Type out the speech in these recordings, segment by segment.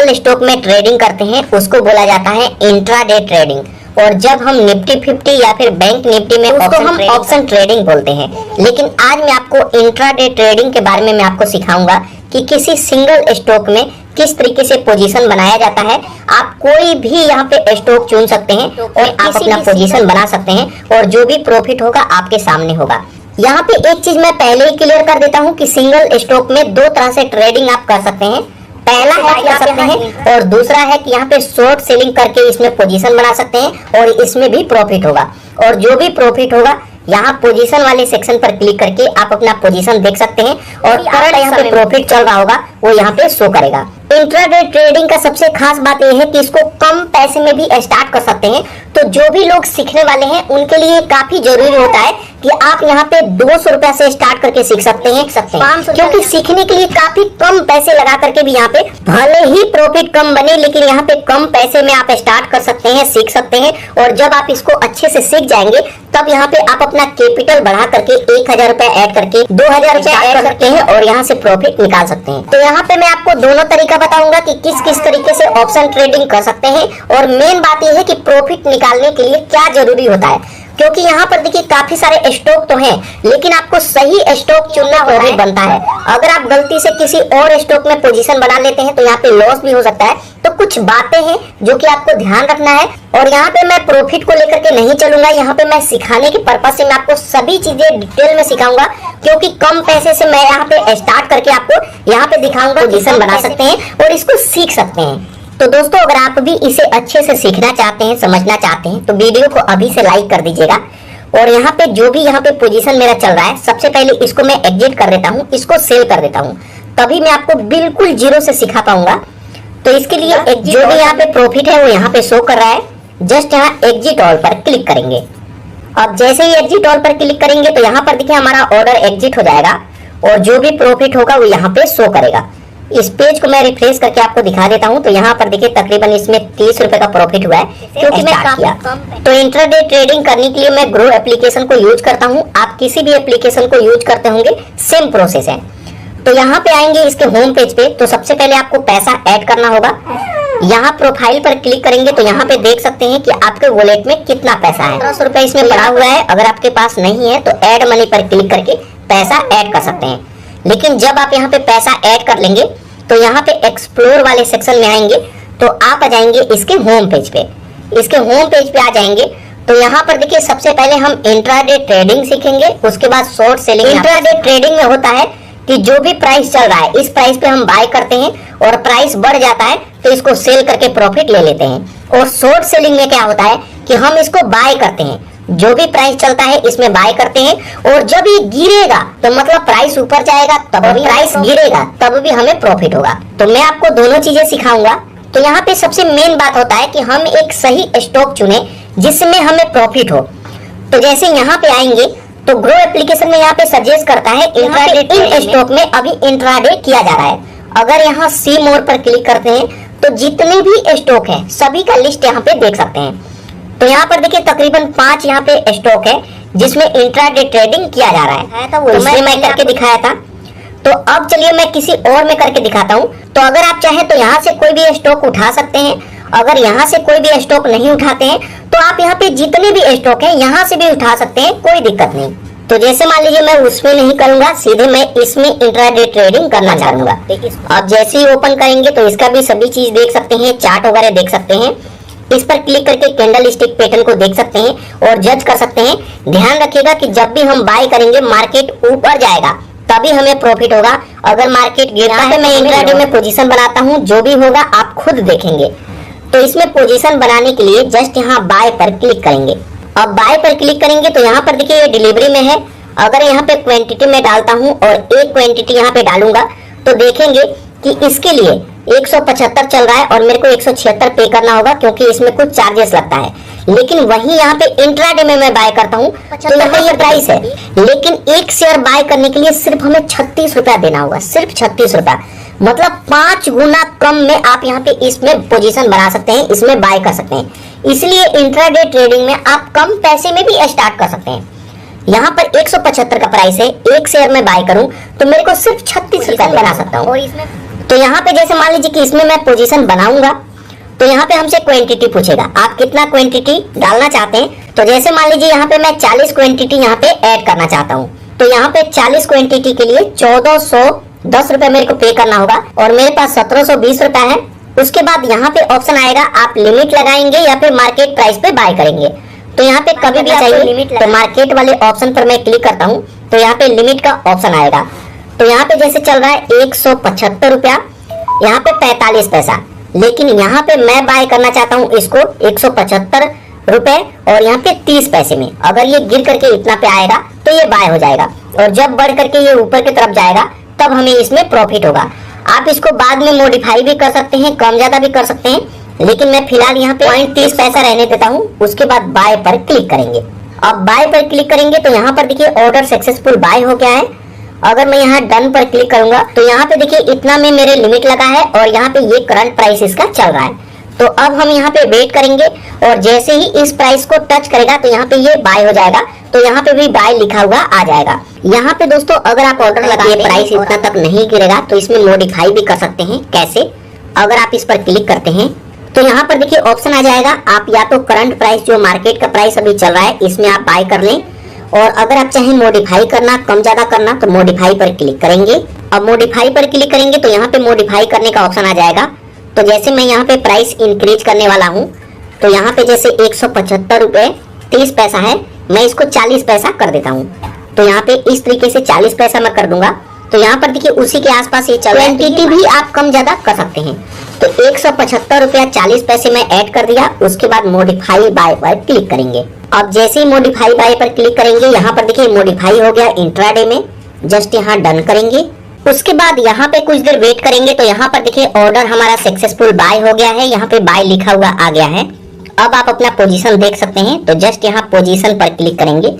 Single stock में trading करते हैं उसको बोला जाता है इंट्राडे ट्रेडिंग। और जब हम निफ्टी 50 या फिर बैंक निफ्टी में उसको हम ऑप्शन ट्रेडिंग बोलते हैं। लेकिन आज मैं आपको इंट्राडे ट्रेडिंग के बारे में मैं आपको सिखाऊंगा कि किसी सिंगल स्टॉक में किस तरीके से पोजीशन बनाया जाता है। आप कोई भी यहाँ पे स्टॉक चुन सकते हैं और आप अपना पोजीशन बना सकते हैं और जो भी प्रॉफिट होगा आपके सामने होगा। यहाँ पे एक चीज मैं पहले ही क्लियर कर देता हूँ कि सिंगल स्टॉक में दो तरह से ट्रेडिंग आप कर सकते हैं। पहला है कर सकते हैं और दूसरा है कि यहाँ पे शॉर्ट सेलिंग करके इसमें पोजीशन बना सकते हैं और इसमें भी प्रॉफिट होगा। और जो भी प्रॉफिट होगा यहाँ पोजीशन वाले सेक्शन पर क्लिक करके आप अपना पोजीशन देख सकते हैं और करंट यहाँ पे प्रॉफिट चल रहा होगा वो यहाँ पे शो करेगा। इंट्राडे ट्रेडिंग का सबसे खास बात यह है कि इसको कम पैसे में भी स्टार्ट कर सकते हैं। तो जो भी लोग सीखने वाले हैं उनके लिए काफी जरूरी होता है कि आप यहाँ पे 200 रुपया से स्टार्ट करके सीख सकते हैं क्योंकि सीखने के लिए काफी कम पैसे लगा करके भी यहाँ पे भले ही प्रॉफिट कम बने लेकिन यहाँ पे कम पैसे में आप स्टार्ट कर सकते हैं, सीख सकते हैं। और जब आप इसको अच्छे से सीख जाएंगे तब यहाँ पे आप अपना कैपिटल बढ़ा करके 1000 रुपया ऐड करके 2000 रुपया ऐड कर सकते हैं और यहाँ से प्रॉफिट निकाल सकते हैं। तो यहाँ पे मैं आपको दोनों तरीका बताऊंगा कि किस किस तरीके से ऑप्शन ट्रेडिंग कर सकते हैं। और मेन बात यह है कि प्रॉफिट निकालने के लिए क्या जरूरी होता है, क्योंकि यहाँ पर देखिए काफी सारे स्टॉक तो हैं लेकिन आपको सही स्टॉक चुनना जरूरी बनता है। अगर आप गलती से किसी और स्टॉक में पोजीशन बना लेते हैं तो यहाँ पे लॉस भी हो सकता है। तो कुछ बातें हैं जो कि आपको ध्यान रखना है। और यहाँ पे मैं प्रॉफिट को लेकर के नहीं चलूंगा, यहाँ पे मैं सिखाने के पर्पज से मैं आपको सभी चीजें डिटेल में सिखाऊंगा क्योंकि कम पैसे से मैं यहाँ पे स्टार्ट करके आपको यहाँ पे दिखाऊंगा पोजीशन बना सकते हैं और इसको सीख सकते हैं। तो दोस्तों अगर आप भी इसे अच्छे से सीखना चाहते हैं, समझना चाहते हैं तो वीडियो को अभी से लाइक कर दीजिएगा। और यहाँ पे जो भी यहाँ पे पोजीशन मेरा चल रहा है सबसे पहले इसको मैं एग्जिट कर देता हूँ, इसको सेल कर देता हूँ, तभी मैं आपको बिल्कुल जीरो से सिखा पाऊंगा। तो इसके लिए जो भी यहाँ पे प्रॉफिट है वो यहाँ पे शो कर रहा है। जस्ट यहाँ एग्जिट ऑल पर क्लिक करेंगे। अब जैसे ही एग्जिट ऑल पर क्लिक करेंगे तो यहाँ पर देखिए हमारा ऑर्डर एग्जिट हो जाएगा और जो भी प्रॉफिट होगा वो यहाँ पे शो करेगा। इस पेज को मैं रिफ्रेश करके आपको दिखा देता हूं तो यहाँ पर देखिए तकरीबन इसमें 30 रुपए का प्रॉफिट हुआ है क्योंकि मैं किया। तो इंट्राडे ट्रेडिंग करने के लिए मैं ग्रो एप्लीकेशन को यूज करता हूं। आप किसी भी एप्लीकेशन को यूज करते होंगे सेम प्रोसेस है। तो यहाँ पे आएंगे इसके होम पेज पे तो सबसे पहले आपको पैसा ऐड करना होगा। यहाँ प्रोफाइल पर क्लिक करेंगे तो यहाँ पे देख सकते हैं कि आपके वॉलेट में कितना पैसा है। 1500 रुपए इसमें पड़ा हुआ है। अगर आपके पास नहीं है तो ऐड मनी पर क्लिक करके पैसा ऐड कर सकते हैं। लेकिन जब आप यहाँ पे पैसा ऐड कर लेंगे तो यहाँ पे एक्सप्लोर वाले सेक्शन में आएंगे तो आप आ जाएंगे इसके होम पेज पे। इसके होम पेज पे आ जाएंगे तो यहाँ पर देखिए सबसे पहले हम इंट्राडे ट्रेडिंग सीखेंगे, उसके बाद शॉर्ट सेलिंग। इंट्राडे ट्रेडिंग में होता है कि जो भी प्राइस चल रहा है इस प्राइस पे हम बाय करते हैं और प्राइस बढ़ जाता है तो इसको सेल करके प्रॉफिट ले लेते हैं। और शॉर्ट सेलिंग में क्या होता है कि हम इसको बाय करते हैं, जो भी प्राइस चलता है इसमें बाय करते हैं और जब ये गिरेगा तो मतलब प्राइस ऊपर जाएगा तब भी प्राइस गिरेगा तब भी हमें प्रॉफिट होगा। तो मैं आपको दोनों चीजें सिखाऊंगा। तो यहाँ पे सबसे मेन बात होता है कि हम एक सही स्टॉक चुने जिसमें हमें प्रॉफिट हो। तो जैसे यहाँ पे आएंगे तो ग्रो एप्लीकेशन में यहाँ पे सजेस्ट करता है इंट्राडे इन स्टॉक में अभी इंट्राडे किया जा रहा है। अगर यहाँ सी मोर पर क्लिक करते हैं तो जितने भी स्टॉक है सभी का लिस्ट यहाँ पे देख सकते हैं। तो यहाँ पर देखिए तकरीबन 5 यहाँ पे स्टॉक है जिसमें इंट्राडे ट्रेडिंग किया जा रहा है। तो मैं करके दिखाया था। तो अब चलिए मैं किसी और में करके दिखाता हूँ। तो अगर आप चाहें तो यहाँ से कोई भी स्टॉक उठा सकते हैं। अगर यहाँ से कोई भी स्टॉक नहीं उठाते हैं तो आप यहाँ पे जितने भी स्टॉक है यहाँ से भी उठा सकते हैं, कोई दिक्कत नहीं। तो जैसे मान लीजिए मैं उसमें नहीं करूंगा, सीधे मैं इसमें इंट्राडे ट्रेडिंग करना चाहूंगा। अब जैसे ही ओपन करेंगे तो इसका भी सभी चीज देख सकते हैं, चार्ट वगैरह देख सकते हैं। इस पर क्लिक करके कैंडल स्टिक पैटर्न को देख सकते हैं और जज कर सकते हैं। ध्यान रखिएगा कि जब भी हम बाय करेंगे मार्केट ऊपर जाएगा तभी हमें प्रॉफिट होगा। अगर मार्केट गिरता है मैं इंट्राडे में पोजीशन बनाता हूं, जो भी होगा आप खुद देखेंगे। तो इसमें पोजीशन बनाने के लिए जस्ट यहाँ बाय पर क्लिक करेंगे। अब बाय पर क्लिक करेंगे तो यहाँ पर देखिए ये डिलीवरी में है। अगर यहाँ पे क्वांटिटी में डालता हूँ और एक क्वांटिटी यहाँ पे डालूंगा तो देखेंगे कि इसके लिए 175 चल रहा है और मेरे को 176 पे करना होगा क्योंकि इसमें कुछ चार्जेस लगता है। लेकिन वही यहाँ पे इंट्राडे में मैं बाय करता हूँ तो यहाँ ये प्राइस है, लेकिन एक शेयर बाय करने के लिए सिर्फ हमें 36 रुपया देना होगा, सिर्फ 36 रुपया। मतलब 5 गुना कम में आप यहाँ पे इसमें पोजीशन बना सकते हैं, इसमें बाय कर सकते हैं। इसलिए इंट्राडे ट्रेडिंग में आप कम पैसे में भी स्टार्ट कर सकते हैं। यहाँ पर 175 का प्राइस है, एक शेयर में बाय करूं तो मेरे को सिर्फ 36 रुपया बना सकता हूँ। तो यहाँ पे जैसे मान लीजिए कि इसमें मैं पोजीशन बनाऊंगा तो यहाँ पे हमसे क्वांटिटी पूछेगा, आप कितना क्वांटिटी डालना चाहते हैं। तो जैसे मान लीजिए यहाँ पे मैं 40 क्वांटिटी यहाँ पे ऐड करना चाहता हूँ, तो यहाँ पे 40 क्वांटिटी के लिए 1410 रुपए मेरे को पे करना होगा और मेरे पास 1720 रुपए है। उसके बाद यहाँ पे ऑप्शन आएगा, आप लिमिट लगाएंगे या फिर मार्केट प्राइस पे बाय करेंगे। तो यहाँ पे कभी भी चाहिए लिमिट, तो मार्केट वाले ऑप्शन पर मैं क्लिक करता हूँ तो यहाँ पे लिमिट का ऑप्शन आएगा। तो यहाँ पे जैसे चल रहा है 175 रुपया, यहाँ पे 45 पैसा, लेकिन यहाँ पे मैं बाय करना चाहता हूँ इसको 175 रुपए और यहाँ पे 30 पैसे में। अगर ये गिर करके इतना पे आएगा तो ये बाय हो जाएगा और जब बढ़ करके ये ऊपर की तरफ जाएगा तब हमें इसमें प्रॉफिट होगा। आप इसको बाद में मॉडिफाई भी कर सकते हैं, कम ज्यादा भी कर सकते हैं, लेकिन मैं फिलहाल यहाँ पे 0.30 पैसा रहने देता हूँ। उसके बाद बाय पर क्लिक करेंगे। अब बाय पर क्लिक करेंगे तो यहाँ पर देखिए ऑर्डर सक्सेसफुल बाय हो गया है। अगर मैं यहाँ डन पर क्लिक करूंगा तो यहाँ पे देखिए इतना में मेरे लिमिट लगा है और यहाँ पे ये करंट प्राइस इसका चल रहा है। तो अब हम यहाँ पे वेट करेंगे और जैसे ही इस प्राइस को टच करेगा तो यहाँ पे ये बाय हो जाएगा। तो यहाँ पे भी बाय लिखा हुआ आ जाएगा। यहाँ पे दोस्तों अगर आप ऑर्डर लगाए प्राइस इतना तक नहीं गिरेगा तो इसमें मॉडिफाई भी कर सकते हैं। कैसे? अगर आप इस पर क्लिक करते हैं तो यहाँ पर देखिए ऑप्शन आ जाएगा, आप या तो करंट प्राइस जो मार्केट का प्राइस अभी चल रहा है इसमें आप बाय कर लें, और अगर आप चाहें मॉडिफाई करना, कम ज्यादा करना, तो मॉडिफाई पर क्लिक करेंगे। अब मॉडिफाई पर क्लिक करेंगे तो यहाँ पे मॉडिफाई करने का ऑप्शन आ जाएगा। तो जैसे मैं यहाँ पे प्राइस इंक्रीज करने वाला हूँ तो यहाँ पे जैसे 175 रुपए 30 पैसा है, मैं इसको 40 पैसा कर देता हूँ। तो यहाँ पे इस तरीके से 40 पैसा मैं कर दूंगा। तो यहाँ पर देखिए उसी के आसपास ये चल रहा है। क्वांटिटी भी आप कम ज्यादा कर सकते हैं। तो 175 रुपया 40 पैसे में ऐड कर दिया। उसके बाद मॉडिफाई बाय पर क्लिक करेंगे। अब जैसे ही मॉडिफाई बाय पर क्लिक करेंगे यहाँ पर देखिए मॉडिफाई हो गया इंट्राडे में। जस्ट यहाँ डन करेंगे। उसके बाद यहाँ पे कुछ देर वेट करेंगे तो यहाँ पर देखिए ऑर्डर हमारा सक्सेसफुल बाय हो गया है। यहाँ पे बाय लिखा हुआ आ गया है। अब आप अपना पोजीशन देख सकते हैं। तो जस्ट यहाँ पोजीशन पर क्लिक करेंगे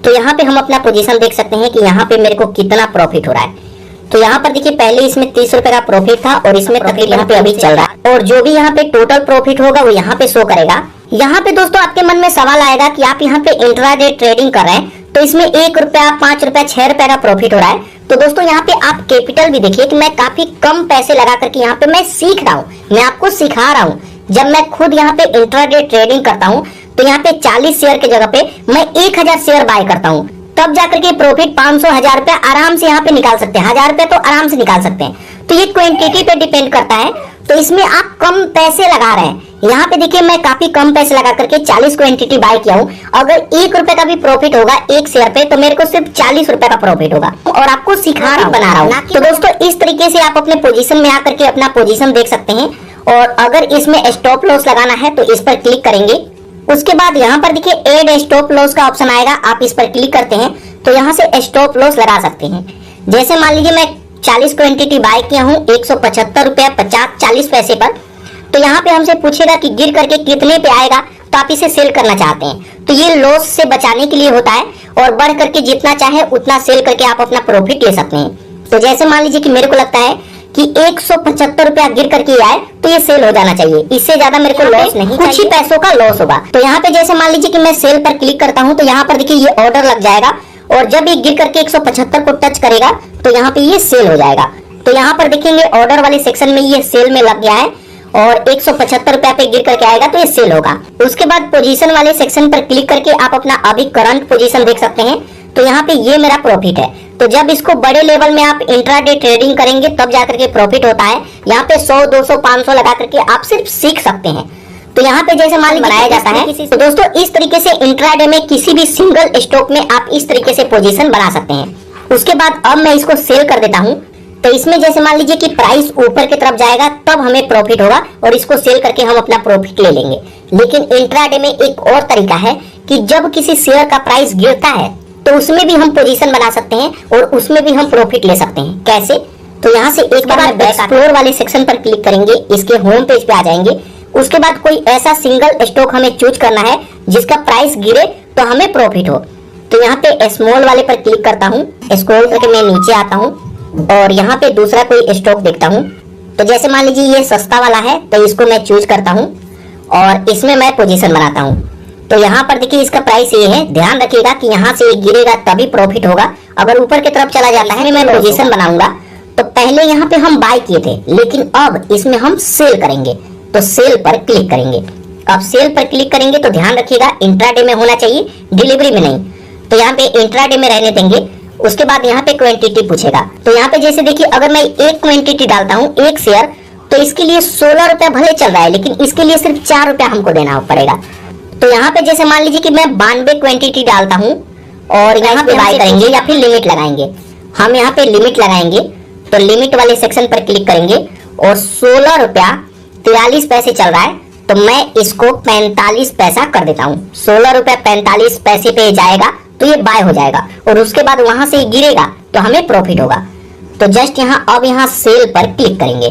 तो यहाँ पे हम अपना पोजीशन देख सकते हैं कि यहाँ पे मेरे को कितना प्रॉफिट हो रहा है। तो यहाँ पर देखिए पहले इसमें 30 रुपए का प्रॉफिट था और इसमें तकरीबन यहाँ पे अभी चल रहा है, और जो भी यहाँ पे टोटल प्रॉफिट होगा वो यहाँ पे शो करेगा। यहाँ पे दोस्तों आपके मन में सवाल आएगा कि आप यहाँ पे इंट्राडे ट्रेडिंग कर रहे हैं तो इसमें 1 रुपया, 5 रुपया, 6 रुपया का प्रॉफिट हो रहा है। तो दोस्तों यहाँ पे आप कैपिटल भी देखिए कि मैं काफी कम पैसे लगा करके यहाँ पे मैं सीख रहा हूँ, मैं आपको सिखा रहा हूँ। जब मैं खुद यहाँ पे इंट्राडे ट्रेडिंग करता हूँ तो यहाँ पे 40 शेयर के जगह पे मैं 1000 शेयर बाय करता हूँ, तब जाकर के प्रॉफिट 500, 1000 रुपया आराम से यहाँ पे निकाल सकते हैं। 1000 रुपया तो आराम से निकाल सकते हैं। तो ये क्वांटिटी पे डिपेंड करता है। तो इसमें आप कम पैसे लगा रहे हैं। यहाँ पे देखिए मैं काफी कम पैसे लगा करके 40 क्वांटिटी बाय किया हूँ। अगर 1 रुपए का भी प्रॉफिट होगा 1 शेयर पे तो मेरे को सिर्फ 40 रुपए का प्रॉफिट होगा, और आपको सिखा रहा बना रहा हूँ। तो दोस्तों इस तरीके से आप अपने पोजीशन में आकर के अपना पोजीशन देख सकते हैं। और अगर इसमें स्टॉप लॉस लगाना है तो इस पर क्लिक करेंगे। उसके बाद यहाँ पर देखिए एड स्टॉप लॉस का ऑप्शन आएगा। आप इस पर क्लिक करते हैं तो यहाँ से स्टॉप लॉस लगा सकते हैं। जैसे मान लीजिए मैं 40 क्वांटिटी बाय किया हूँ 175 रुपया 40 पैसे पर, तो यहाँ पे हमसे पूछेगा कि गिर करके कितने पे आएगा, तो आप इसे सेल करना चाहते हैं। तो ये लॉस से बचाने के लिए होता है, और बढ़ करके जितना चाहे उतना सेल करके आप अपना प्रॉफिट ले सकते हैं। तो जैसे मान लीजिए कि मेरे को लगता है कि 175 रुपया गिर करके आए तो ये सेल हो जाना चाहिए। इससे ज्यादा मेरे को लॉस नहीं, कुछ ही पैसों का लॉस होगा। तो यहाँ पे जैसे मान लीजिए कि मैं सेल पर क्लिक करता हूँ तो यहाँ पर देखिए ये ऑर्डर लग जाएगा, और जब ये गिर करके 175 को टच करेगा तो यहाँ पे ये सेल हो जाएगा। तो यहाँ पर देखेंगे ऑर्डर वाले सेक्शन में ये सेल में लग गया है, और 175 रुपया पे गिर करके आएगा तो ये सेल होगा। उसके बाद पोजीशन वाले सेक्शन पर क्लिक करके आप अपना अभी करंट पोजीशन देख सकते हैं। तो यहाँ पे ये मेरा प्रॉफिट है। तो जब इसको बड़े लेवल में आप इंट्राडे ट्रेडिंग करेंगे तब जाकर के प्रॉफिट होता है। यहाँ पे 100, 200, 500 लगा करके आप सिर्फ सीख सकते हैं। तो यहाँ पे जैसे मान बनाया जाता है। तो दोस्तों इस तरीके से इंट्राडे में किसी भी सिंगल स्टॉक में आप इस तरीके से पोजीशन बना सकते हैं। उसके बाद अब मैं इसको सेल कर देता हूँ। तो इसमें जैसे मान लीजिए कि प्राइस ऊपर की तरफ जाएगा तब हमें प्रॉफिट होगा, और इसको सेल करके हम अपना प्रॉफिट ले लेंगे। लेकिन इंट्राडे में एक और तरीका है कि जब किसी शेयर का प्राइस गिरता है तो उसमें भी हम पोजीशन बना सकते हैं और उसमें भी हम प्रॉफिट ले सकते हैं। कैसे? तो यहाँ से एक बार एक्सप्लोर वाले सेक्शन पर क्लिक करेंगे, इसके होम पेज पे आ जाएंगे। उसके बाद कोई ऐसा सिंगल स्टॉक हमें चूज करना है जिसका प्राइस गिरे तो हमें प्रॉफिट हो। तो यहाँ पे स्मॉल वाले पर क्लिक करता हूँ, स्क्रॉल करके मैं नीचे आता हूँ और यहाँ पे दूसरा कोई स्टॉक देखता हूँ। तो जैसे मान लीजिए ये सस्ता वाला है तो इसको मैं चूज करता हूँ और इसमें मैं पोजीशन बनाता हूँ। तो यहाँ पर देखिए इसका प्राइस ये है। ध्यान रखिएगा कि यहाँ से गिरेगा तभी प्रॉफिट होगा। अगर ऊपर की तरफ चला जाता है मैं पोजीशन बनाऊंगा तो पहले यहाँ पे हम बाय किए थे, लेकिन अब इसमें हम सेल करेंगे। तो सेल पर क्लिक करेंगे। अब सेल पर क्लिक करेंगे तो ध्यान रखिएगा इंट्राडे में होना चाहिए, डिलीवरी में नहीं। तो यहाँ पे इंट्राडे में रहने देंगे। उसके बाद यहाँ पे क्वांटिटी पूछेगा। तो यहाँ पे जैसे देखिए, अगर मैं एक क्वांटिटी डालता हूँ, एक शेयर, तो इसके लिए 16 रुपया भले चल रहा है, लेकिन इसके लिए सिर्फ 4 रुपया हमको देना पड़ेगा। तो यहाँ पे जैसे मान लीजिए कि मैं 92 क्वांटिटी डालता हूँ और यहाँ पे बाय करेंगे या फिर लिमिट लगाएंगे। हम यहाँ पे लिमिट लगाएंगे, तो लिमिट वाले सेक्शन पर क्लिक करेंगे और 16 रुपया 43 पैसे चल रहा है, तो मैं इसको 45 पैसा कर देता हूँ। 16 रुपया 45 पैसे पे जाएगा तो ये बाय हो जाएगा और उसके बाद वहां से गिरेगा तो हमें प्रॉफिट होगा। तो जस्ट यहाँ अब यहाँ सेल पर क्लिक करेंगे।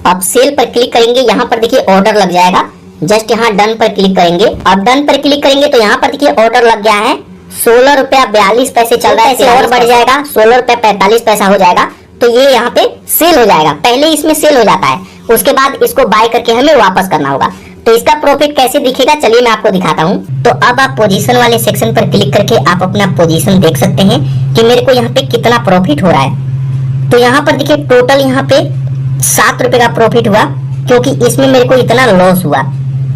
अब सेल पर क्लिक करेंगे, यहाँ पर देखिए ऑर्डर लग जाएगा। जस्ट यहाँ डन पर क्लिक करेंगे। अब डन पर क्लिक करेंगे तो यहाँ पर देखिए ऑर्डर लग गया है। 16 रुपया 42 पैसे चल रहा है, इसे और बढ़ जाएगा, 16 रुपया 45 पैसा हो जाएगा। तो ये यहाँ पे सेल हो जाएगा। पहले इसमें सेल हो जाता है, उसके बाद इसको बाय करके हमें वापस करना होगा। तो इसका प्रॉफिट कैसे दिखेगा, चलिए मैं आपको दिखाता हूँ। तो अब आप पोजीशन वाले सेक्शन पर क्लिक करके आप अपना पोजीशन देख सकते हैं कि मेरे को यहाँ पे कितना प्रॉफिट हो रहा है। तो यहाँ पर देखिए टोटल यहाँ पे 7 रुपए का प्रॉफिट हुआ, क्योंकि इसमें मेरे को इतना लॉस हुआ।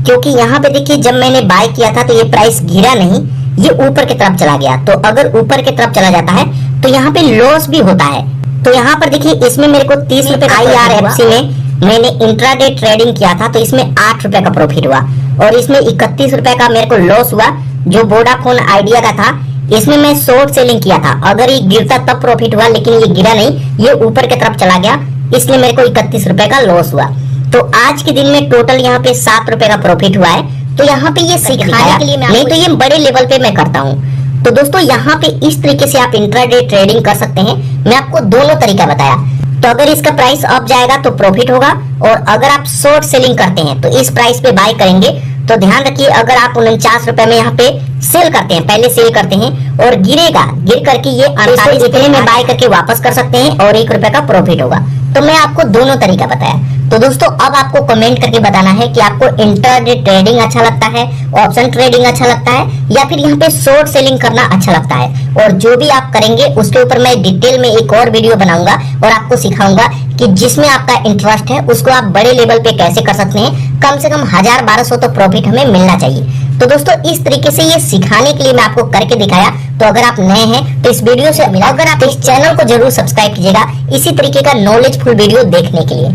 क्योंकि यहाँ पे देखिए जब मैंने बाय किया था तो ये प्राइस गिरा नहीं, ये ऊपर की तरफ चला गया। तो अगर ऊपर की तरफ चला जाता है तो यहाँ पे लॉस भी होता है। तो यहाँ पर देखिए इसमें मेरे को 30 रुपए IRFC में मैंने इंट्राडे ट्रेडिंग किया था, तो इसमें 8 रुपए का प्रॉफिट हुआ और इसमें 31 रुपए का मेरे को लॉस हुआ जो वोडाफोन आइडिया का था। इसमें मैं शॉर्ट सेलिंग किया था, अगर ये गिरता तब प्रॉफिट हुआ, लेकिन ये गिरा नहीं, ये ऊपर की तरफ चला गया, इसलिए मेरे को 31 रुपए का लॉस हुआ। तो आज के दिन में टोटल यहाँ पे 7 रुपए का प्रॉफिट हुआ है। तो यहाँ पे ये सिखाने के लिए, नहीं तो ये बड़े लेवल पे मैं करता हूँ। तो दोस्तों यहाँ पे इस तरीके से आप इंट्राडे ट्रेडिंग कर सकते हैं। मैं आपको दोनों तरीका बताया। तो अगर इसका प्राइस अप जाएगा तो प्रॉफिट होगा, और अगर आप शॉर्ट सेलिंग करते हैं तो इस प्राइस पे बाय करेंगे। तो ध्यान रखिए, अगर आप 49 रुपए में यहाँ पे सेल करते हैं, पहले सेल करते हैं और गिरेगा, गिर करके ये 48 रुपए में बाय करके वापस कर सकते हैं और 1 रुपए का प्रॉफिट होगा। तो मैं आपको दोनों तरीका बताया। तो दोस्तों अब आपको कमेंट करके बताना है कि आपको इंट्राडे ट्रेडिंग अच्छा लगता है, ऑप्शन ट्रेडिंग अच्छा लगता है, या फिर यहाँ पे शॉर्ट सेलिंग करना अच्छा लगता है। और जो भी आप करेंगे उसके ऊपर मैं डिटेल में एक और वीडियो बनाऊंगा और आपको सिखाऊंगा कि जिसमें आपका इंटरेस्ट है उसको आप बड़े लेवल पे कैसे कर सकते हैं। कम से कम 1000-1200 तो प्रॉफिट हमें मिलना चाहिए। तो दोस्तों इस तरीके से ये सिखाने के लिए मैं आपको करके दिखाया। तो अगर आप नए हैं तो इस वीडियो से मिला, अगर आप इस चैनल को जरूर सब्सक्राइब कीजिएगा इसी तरीके का नॉलेजफुल वीडियो देखने के लिए।